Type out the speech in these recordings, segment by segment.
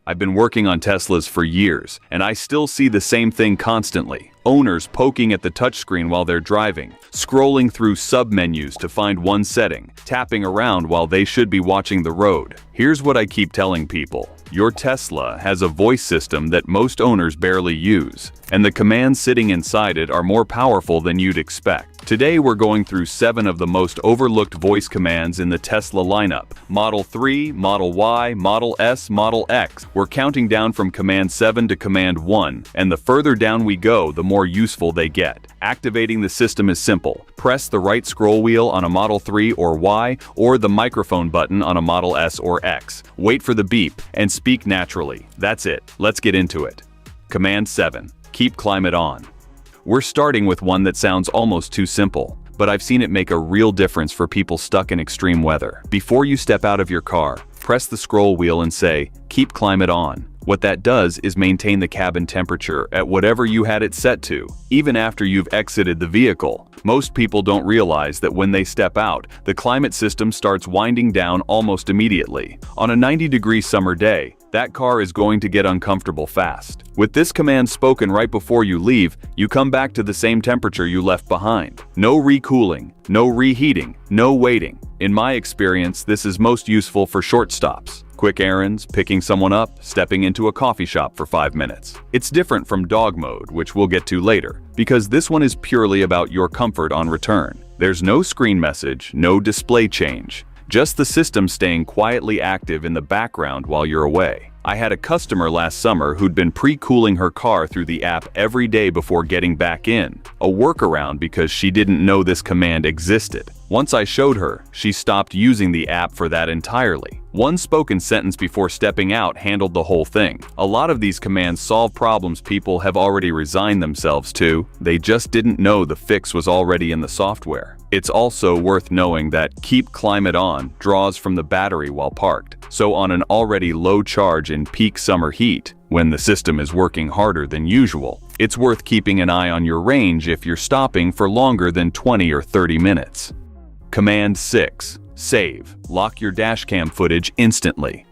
I've been working on Teslas for years, and I still see the same thing constantly. Owners poking at the touchscreen while they're driving, scrolling through sub-menus to find one setting, tapping around while they should be watching the road. Here's what I keep telling people. Your Tesla has a voice system that most owners barely use, and the commands sitting inside it are more powerful than you'd expect. Today we're going through 7 of the most overlooked voice commands in the Tesla lineup. Model 3, Model Y, Model S, Model X. We're counting down from Command 7 to Command 1, and the further down we go, the more useful they get. Activating the system is simple. Press the right scroll wheel on a Model 3 or Y, or the microphone button on a Model S or X. Wait for the beep, and speak naturally. That's it. Let's get into it. Command 7. Keep climate on. We're starting with one that sounds almost too simple, but I've seen it make a real difference for people stuck in extreme weather. Before you step out of your car, press the scroll wheel and say, "Keep climate on." What that does is maintain the cabin temperature at whatever you had it set to, even after you've exited the vehicle. Most people don't realize that when they step out, the climate system starts winding down almost immediately. On a 90-degree summer day, that car is going to get uncomfortable fast. With this command spoken right before you leave, you come back to the same temperature you left behind. No recooling, no reheating, no waiting. In my experience, this is most useful for short stops. Quick errands, picking someone up, stepping into a coffee shop for 5 minutes. It's different from dog mode, which we'll get to later, because this one is purely about your comfort on return. There's no screen message, no display change. Just the system staying quietly active in the background while you're away. I had a customer last summer who'd been pre-cooling her car through the app every day before getting back in. A workaround because she didn't know this command existed. Once I showed her, she stopped using the app for that entirely. One spoken sentence before stepping out handled the whole thing. A lot of these commands solve problems people have already resigned themselves to. They just didn't know the fix was already in the software. It's also worth knowing that Keep Climate On draws from the battery while parked. So on an already low charge in peak summer heat, when the system is working harder than usual, it's worth keeping an eye on your range if you're stopping for longer than 20 or 30 minutes. Command 6. Save. Lock your dashcam footage instantly.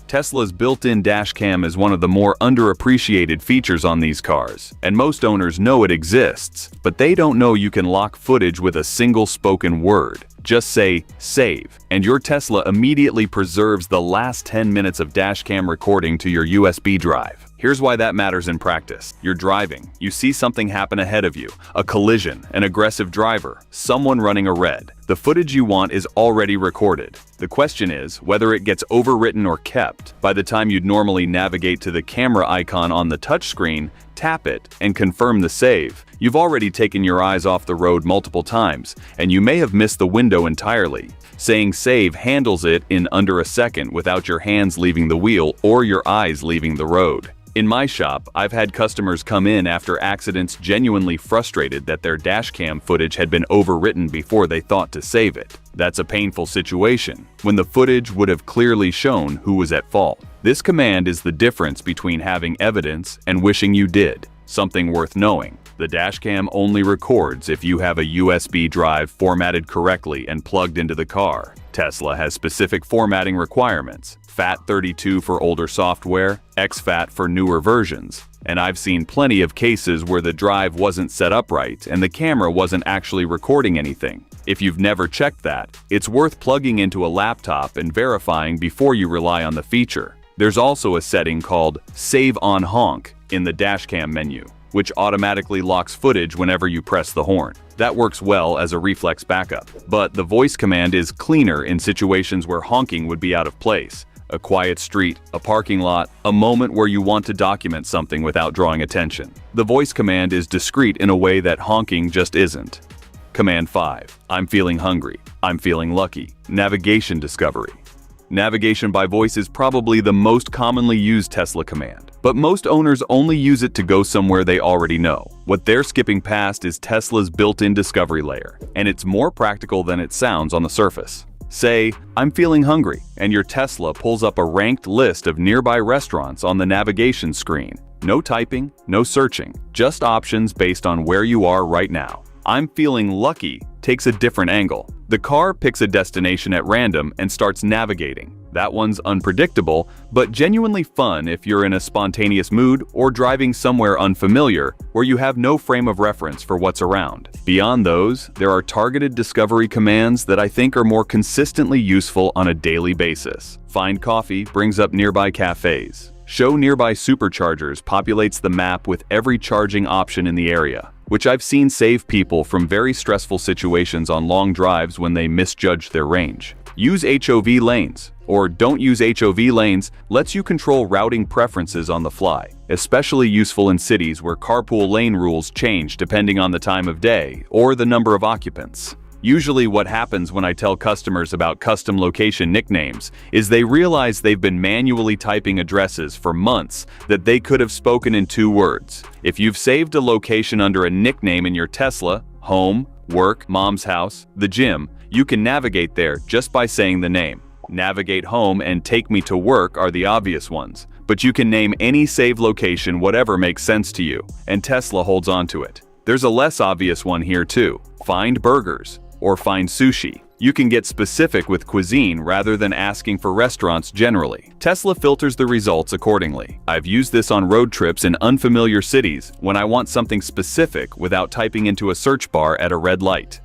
Tesla's built-in dashcam is one of the more underappreciated features on these cars, and most owners know it exists, but they don't know you can lock footage with a single spoken word. Just say, "Save," and your Tesla immediately preserves the last 10 minutes of dashcam recording to your USB drive. Here's why that matters in practice. You're driving. You see something happen ahead of you. A collision, an aggressive driver, someone running a red. The footage you want is already recorded. The question is whether it gets overwritten or kept. By the time you'd normally navigate to the camera icon on the touchscreen, tap it, and confirm the save. You've already taken your eyes off the road multiple times, and you may have missed the window entirely. Saying save handles it in under a second without your hands leaving the wheel or your eyes leaving the road. In my shop, I've had customers come in after accidents genuinely frustrated that their dashcam footage had been overwritten before they thought to save it. That's a painful situation, when the footage would have clearly shown who was at fault. This command is the difference between having evidence and wishing you did. Something worth knowing. The dashcam only records if you have a USB drive formatted correctly and plugged into the car. Tesla has specific formatting requirements. FAT32 for older software, exFAT for newer versions. And I've seen plenty of cases where the drive wasn't set up right and the camera wasn't actually recording anything. If you've never checked that, it's worth plugging into a laptop and verifying before you rely on the feature. There's also a setting called Save on Honk in the dashcam menu, which automatically locks footage whenever you press the horn. That works well as a reflex backup. But the voice command is cleaner in situations where honking would be out of place. A quiet street, a parking lot, a moment where you want to document something without drawing attention. The voice command is discreet in a way that honking just isn't. Command 5. I'm feeling hungry. I'm feeling lucky. Navigation discovery. Navigation by voice is probably the most commonly used Tesla command, but most owners only use it to go somewhere they already know. What they're skipping past is Tesla's built-in discovery layer, and it's more practical than it sounds on the surface. Say, "I'm feeling hungry," and your Tesla pulls up a ranked list of nearby restaurants on the navigation screen. No typing, no searching, just options based on where you are right now. "I'm feeling lucky" takes a different angle. The car picks a destination at random and starts navigating. That one's unpredictable, but genuinely fun if you're in a spontaneous mood or driving somewhere unfamiliar where you have no frame of reference for what's around. Beyond those, there are targeted discovery commands that I think are more consistently useful on a daily basis. Find Coffee brings up nearby cafes. Show Nearby Superchargers populates the map with every charging option in the area, which I've seen save people from very stressful situations on long drives when they misjudged their range. Use HOV lanes, or don't use HOV lanes, lets you control routing preferences on the fly, especially useful in cities where carpool lane rules change depending on the time of day or the number of occupants. Usually what happens when I tell customers about custom location nicknames is they realize they've been manually typing addresses for months that they could have spoken in 2 words. If you've saved a location under a nickname in your Tesla, home, work, mom's house, the gym, you can navigate there just by saying the name. Navigate home and Take Me to Work are the obvious ones, but you can name any saved location whatever makes sense to you, and Tesla holds on to it. There's a less obvious one here too. Find Burgers or Find Sushi. You can get specific with cuisine rather than asking for restaurants generally. Tesla filters the results accordingly. I've used this on road trips in unfamiliar cities when I want something specific without typing into a search bar at a red light.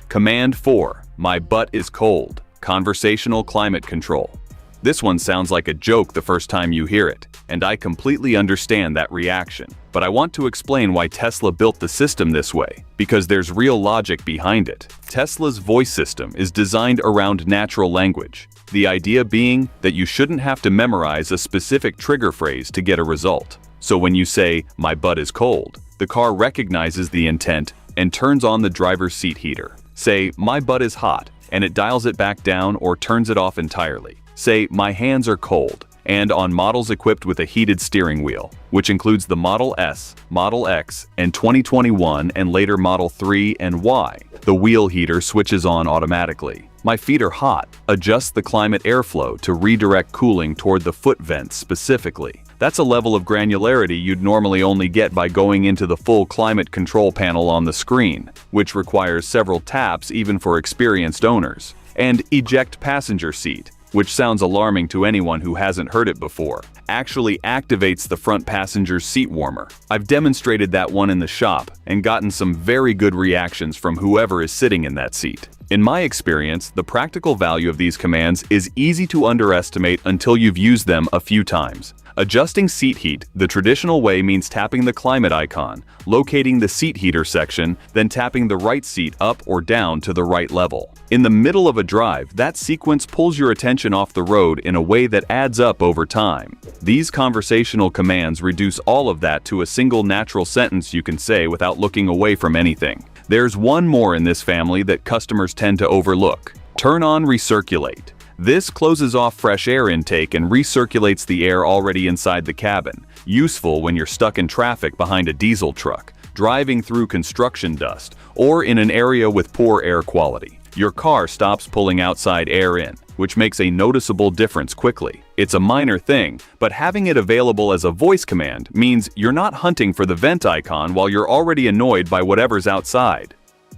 Command 4. My butt is cold. Conversational climate control. This one sounds like a joke the first time you hear it, and I completely understand that reaction. But I want to explain why Tesla built the system this way, because there's real logic behind it. Tesla's voice system is designed around natural language, the idea being that you shouldn't have to memorize a specific trigger phrase to get a result. So when you say, "My butt is cold," the car recognizes the intent and turns on the driver's seat heater. Say, "My butt is hot," and it dials it back down or turns it off entirely. Say, "My hands are cold," and on models equipped with a heated steering wheel, which includes the Model S, Model X, and 2021 and later Model 3 and Y, the wheel heater switches on automatically. "My feet are hot," adjusts the climate airflow to redirect cooling toward the foot vents specifically. That's a level of granularity you'd normally only get by going into the full climate control panel on the screen, which requires several taps even for experienced owners. And Eject Passenger Seat, which sounds alarming to anyone who hasn't heard it before, actually activates the front passenger's seat warmer. I've demonstrated that one in the shop and gotten some very good reactions from whoever is sitting in that seat. In my experience, the practical value of these commands is easy to underestimate until you've used them a few times. Adjusting seat heat the traditional way means tapping the climate icon, locating the seat heater section, then tapping the right seat up or down to the right level. In the middle of a drive, that sequence pulls your attention off the road in a way that adds up over time. These conversational commands reduce all of that to a single natural sentence you can say without looking away from anything. There's one more in this family that customers tend to overlook. Turn on Recirculate. This closes off fresh air intake and recirculates the air already inside the cabin, useful when you're stuck in traffic behind a diesel truck, driving through construction dust, or in an area with poor air quality. Your car stops pulling outside air in, which makes a noticeable difference quickly. It's a minor thing, but having it available as a voice command means you're not hunting for the vent icon while you're already annoyed by whatever's outside.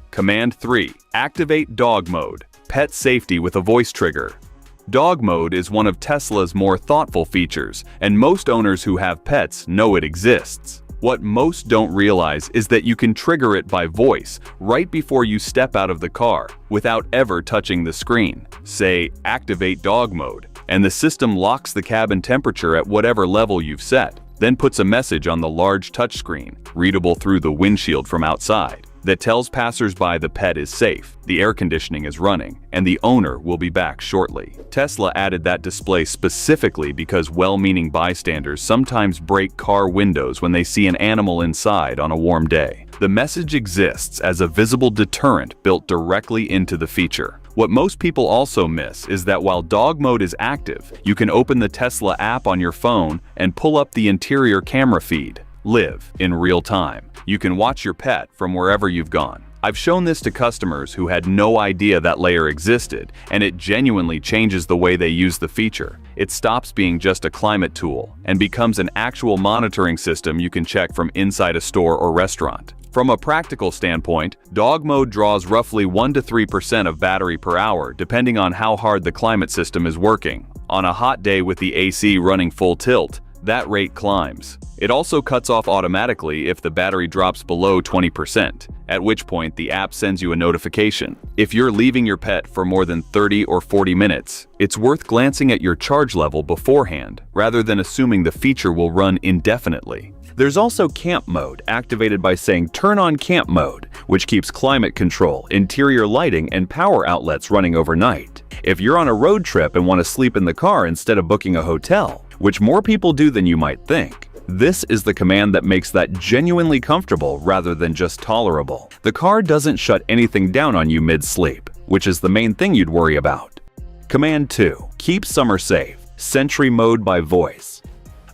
Command 3. Activate Dog Mode. Pet safety with a voice trigger. Dog mode is one of Tesla's more thoughtful features, and most owners who have pets know it exists. What most don't realize is that you can trigger it by voice right before you step out of the car, without ever touching the screen. Say, "Activate dog mode," and the system locks the cabin temperature at whatever level you've set, then puts a message on the large touchscreen, readable through the windshield from outside, that tells passers-by the pet is safe, the air conditioning is running, and the owner will be back shortly. Tesla added that display specifically because well-meaning bystanders sometimes break car windows when they see an animal inside on a warm day. The message exists as a visible deterrent built directly into the feature. What most people also miss is that while dog mode is active, you can open the Tesla app on your phone and pull up the interior camera feed. Live in real time. You can watch your pet from wherever you've gone. I've shown this to customers who had no idea that layer existed, and it genuinely changes the way they use the feature. It stops being just a climate tool and becomes an actual monitoring system you can check from inside a store or restaurant. From a practical standpoint, dog mode draws roughly 1 to 3% of battery per hour, depending on how hard the climate system is working. On a hot day with the AC running full tilt, that rate climbs. It also cuts off automatically if the battery drops below 20%, at which point the app sends you a notification. If you're leaving your pet for more than 30 or 40 minutes, it's worth glancing at your charge level beforehand, rather than assuming the feature will run indefinitely. There's also camp mode, activated by saying turn on camp mode, which keeps climate control, interior lighting, and power outlets running overnight. If you're on a road trip and want to sleep in the car instead of booking a hotel, which more people do than you might think, this is the command that makes that genuinely comfortable rather than just tolerable. The car doesn't shut anything down on you mid-sleep, which is the main thing you'd worry about. Command 2. Keep summer safe. Sentry mode by voice.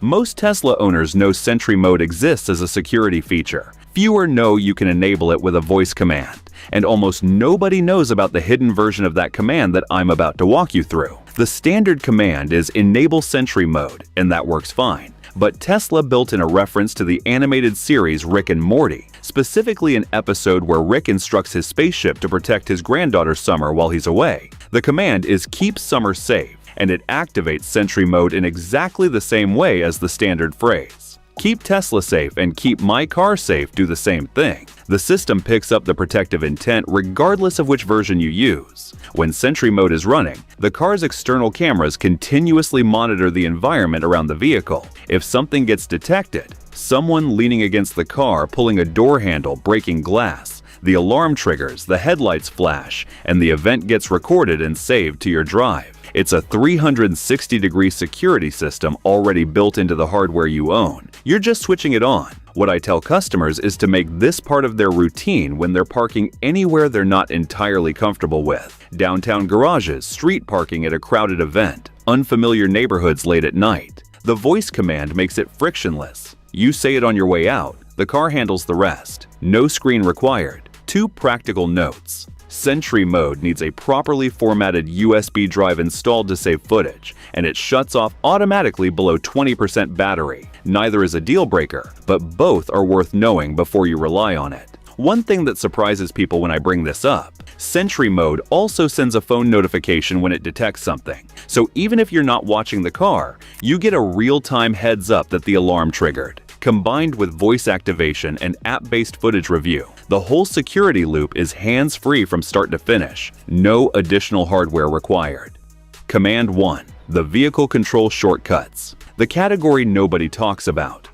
Most Tesla owners know Sentry mode exists as a security feature. Fewer know you can enable it with a voice command, and almost nobody knows about the hidden version of that command that I'm about to walk you through. The standard command is Enable Sentry mode, and that works fine. But Tesla built in a reference to the animated series Rick and Morty, specifically an episode where Rick instructs his spaceship to protect his granddaughter Summer while he's away. The command is Keep Summer Safe, and it activates Sentry mode in exactly the same way as the standard phrase. Keep Tesla safe and Keep My Car Safe do the same thing. The system picks up the protective intent regardless of which version you use. When Sentry mode is running, the car's external cameras continuously monitor the environment around the vehicle. If something gets detected, someone leaning against the car, pulling a door handle, breaking glass, the alarm triggers, the headlights flash, and the event gets recorded and saved to your drive. It's a 360-degree security system already built into the hardware you own. You're just switching it on. What I tell customers is to make this part of their routine when they're parking anywhere they're not entirely comfortable with. Downtown garages, street parking at a crowded event, unfamiliar neighborhoods late at night. The voice command makes it frictionless. You say it on your way out, the car handles the rest. No screen required. 2 practical notes. Sentry mode needs a properly formatted USB drive installed to save footage, and it shuts off automatically below 20% battery. Neither is a deal breaker, but both are worth knowing before you rely on it. One thing that surprises people when I bring this up, Sentry mode also sends a phone notification when it detects something. So even if you're not watching the car, you get a real-time heads up that the alarm triggered. Combined with voice activation and app-based footage review, the whole security loop is hands-free from start to finish. No additional hardware required. Command 1. The vehicle control shortcuts. The category nobody talks about.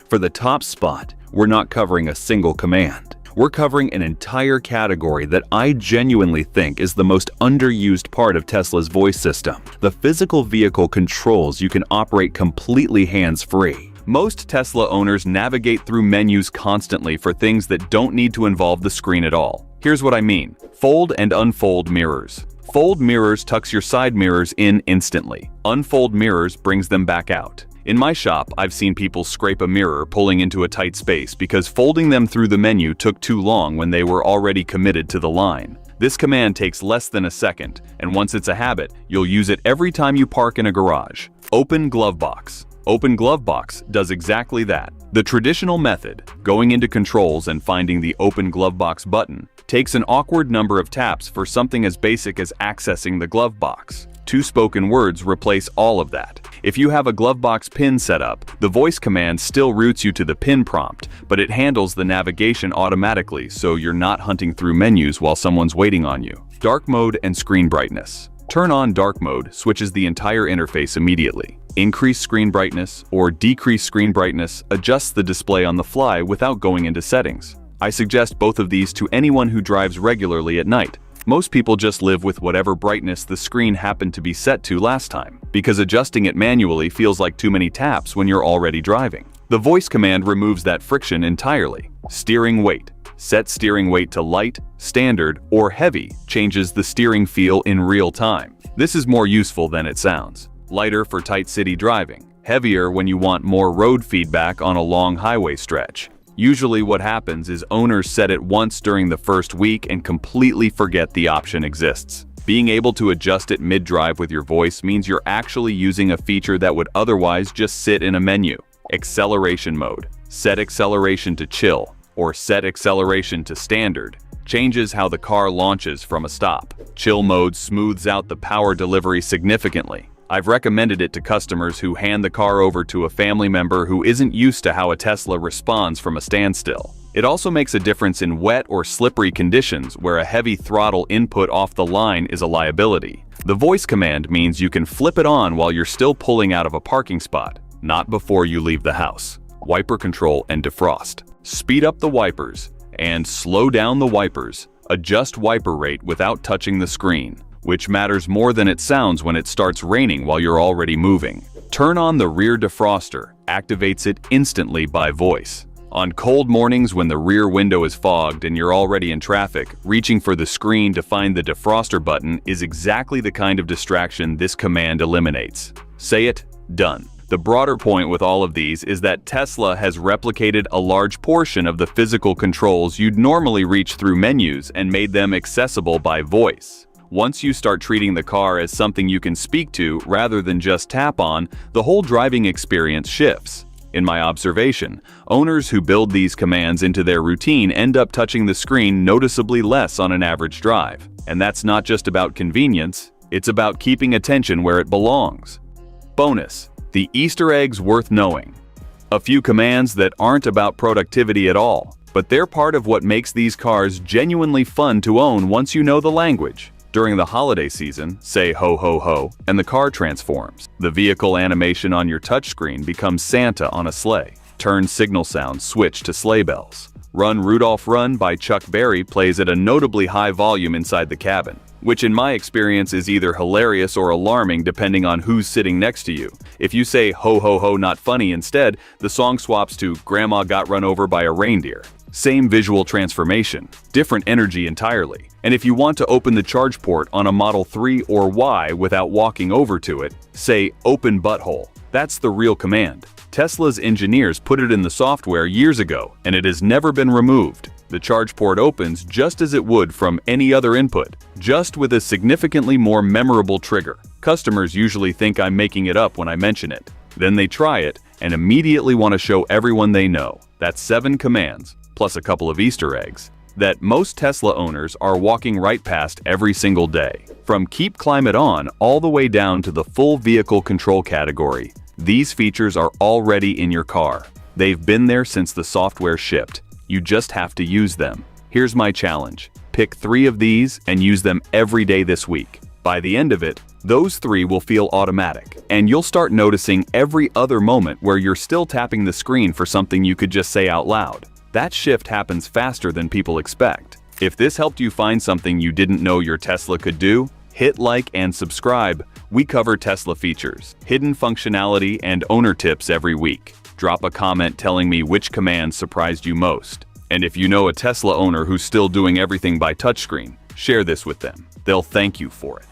For the top spot, we're not covering a single command. We're covering an entire category that I genuinely think is the most underused part of Tesla's voice system. The physical vehicle controls you can operate completely hands-free. Most Tesla owners navigate through menus constantly for things that don't need to involve the screen at all. Here's what I mean. Fold and unfold mirrors. Fold mirrors tucks your side mirrors in instantly. Unfold mirrors brings them back out. In my shop, I've seen people scrape a mirror pulling into a tight space because folding them through the menu took too long when they were already committed to the line. This command takes less than a second, and once it's a habit, you'll use it every time you park in a garage. Open glove box. Open Glove Box does exactly that. The traditional method, going into controls and finding the Open Glove Box button, takes an awkward number of taps for something as basic as accessing the glove box. 2 spoken words replace all of that. If you have a glove box pin set up, the voice command still routes you to the pin prompt, but it handles the navigation automatically so you're not hunting through menus while someone's waiting on you. Dark mode and screen brightness. Turn on dark mode switches the entire interface immediately. Increase screen brightness or decrease screen brightness adjusts the display on the fly without going into settings. I suggest both of these to anyone who drives regularly at night. Most people just live with whatever brightness the screen happened to be set to last time, because adjusting it manually feels like too many taps when you're already driving. The voice command removes that friction entirely. Steering weight. Set steering weight to light, standard, or heavy changes the steering feel in real time. This is more useful than it sounds. Lighter for tight city driving. Heavier when you want more road feedback on a long highway stretch. Usually what happens is owners set it once during the first week and completely forget the option exists. Being able to adjust it mid-drive with your voice means you're actually using a feature that would otherwise just sit in a menu. Acceleration mode. Set acceleration to chill, or set acceleration to standard. Changes how the car launches from a stop. Chill mode smooths out the power delivery significantly. I've recommended it to customers who hand the car over to a family member who isn't used to how a Tesla responds from a standstill. It also makes a difference in wet or slippery conditions where a heavy throttle input off the line is a liability. The voice command means you can flip it on while you're still pulling out of a parking spot, not before you leave the house. Wiper control and defrost. Speed up the wipers and slow down the wipers. Adjust wiper rate without touching the screen, which matters more than it sounds when it starts raining while you're already moving. Turn on the rear defroster, activates it instantly by voice. On cold mornings when the rear window is fogged and you're already in traffic, reaching for the screen to find the defroster button is exactly the kind of distraction this command eliminates. Say it, done. The broader point with all of these is that Tesla has replicated a large portion of the physical controls you'd normally reach through menus and made them accessible by voice. Once you start treating the car as something you can speak to rather than just tap on, the whole driving experience shifts. In my observation, owners who build these commands into their routine end up touching the screen noticeably less on an average drive. And that's not just about convenience, it's about keeping attention where it belongs. Bonus: the Easter eggs worth knowing. A few commands that aren't about productivity at all, but they're part of what makes these cars genuinely fun to own once you know the language. During the holiday season, say ho ho ho, and the car transforms. The vehicle animation on your touchscreen becomes Santa on a sleigh. Turn signal sounds switch to sleigh bells. Run Rudolph Run by Chuck Berry plays at a notably high volume inside the cabin, which in my experience is either hilarious or alarming depending on who's sitting next to you. If you say ho ho ho not funny instead, the song swaps to Grandma Got Run Over by a Reindeer. Same visual transformation, different energy entirely. And if you want to open the charge port on a Model 3 or Y without walking over to it, say open butthole. That's the real command. Tesla's engineers put it in the software years ago, and it has never been removed. The charge port opens just as it would from any other input, just with a significantly more memorable trigger. Customers usually think I'm making it up when I mention it. Then they try it and immediately want to show everyone they know. That's 7 commands, plus a couple of Easter eggs, that most Tesla owners are walking right past every single day. From Keep Climate On all the way down to the full vehicle control category, these features are already in your car. They've been there since the software shipped. You just have to use them. Here's my challenge. Pick 3 of these and use them every day this week. By the end of it, those 3 will feel automatic, and you'll start noticing every other moment where you're still tapping the screen for something you could just say out loud. That shift happens faster than people expect. If this helped you find something you didn't know your Tesla could do, hit like and subscribe. We cover Tesla features, hidden functionality, and owner tips every week. Drop a comment telling me which command surprised you most. And if you know a Tesla owner who's still doing everything by touchscreen, share this with them. They'll thank you for it.